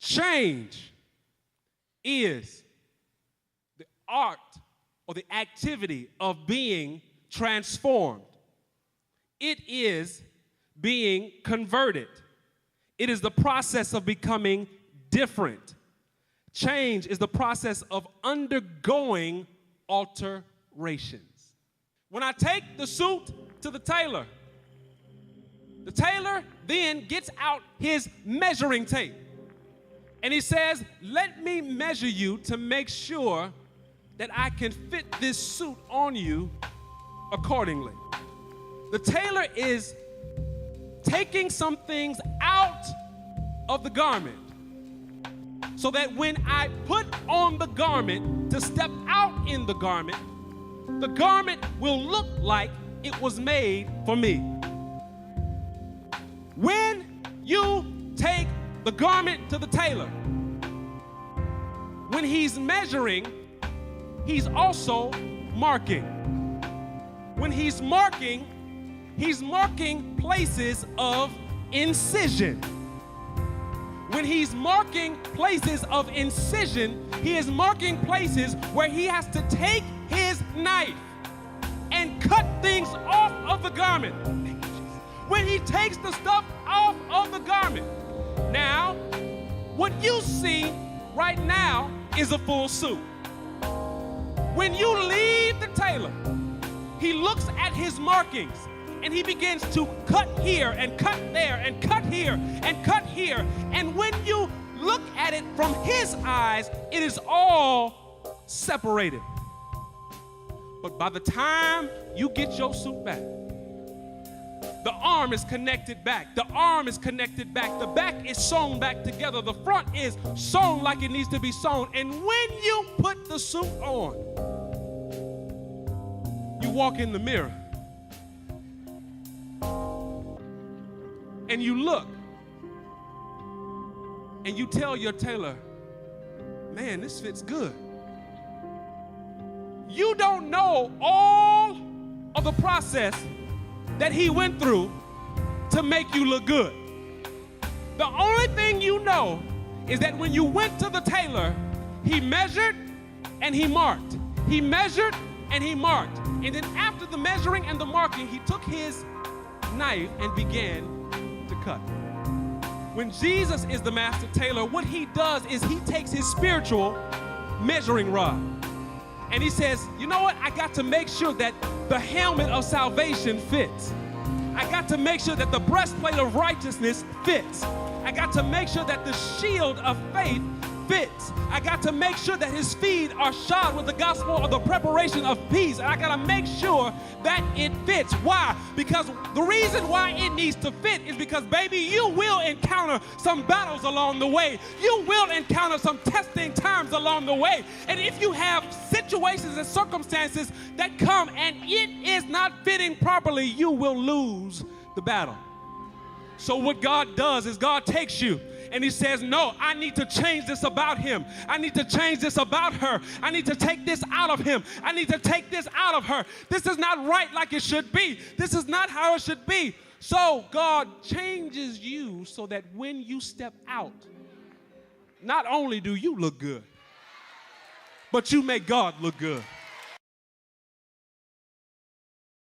Change is the art or the activity of being transformed. It is being converted. It is the process of becoming different. Change is the process of undergoing alterations. When I take the suit to the tailor then gets out his measuring tape. And he says, let me measure you to make sure that I can fit this suit on you accordingly. The tailor is taking some things out of the garment so that when I put on the garment to step out in the garment will look like it was made for me. When you take the garment to the tailor, when he's measuring, he's also marking. When he's marking places of incision. When he's marking places of incision, he is marking places where he has to take his knife and cut things off of the garment. When he takes the stuff off of the garment, now, what you see right now is a full suit. When you leave the tailor, he looks at his markings and he begins to cut here and cut there and cut here and cut here. And when you look at it from his eyes, it is all separated. But by the time you get your suit back, the arm is connected back. The arm is connected back. The back is sewn back together. The front is sewn like it needs to be sewn. And when you put the suit on, you walk in the mirror and you look and you tell your tailor, man, this fits good. You don't know all of the process that he went through to make you look good. The only thing you know is that when you went to the tailor, he measured and he marked. He measured and he marked. And then after the measuring and the marking, he took his knife and began to cut. When Jesus is the master tailor, what he does is he takes his spiritual measuring rod and he says, you know what? I got to make sure that the helmet of salvation fits. I got to make sure that the breastplate of righteousness fits. I got to make sure that the shield of faith fits. I got to make sure that his feet are shod with the gospel of the preparation of peace. And I got to make sure that it fits. Why? Because the reason why it needs to fit is because, baby, you will encounter some battles along the way. You will encounter some testing times along the way. And if you have situations and circumstances that come and it is not fitting properly, you will lose the battle. So what God does is God takes you and he says, no, I need to change this about him. I need to change this about her. I need to take this out of him. I need to take this out of her. This is not right like it should be. This is not how it should be. So God changes you so that when you step out, not only do you look good, but you make God look good.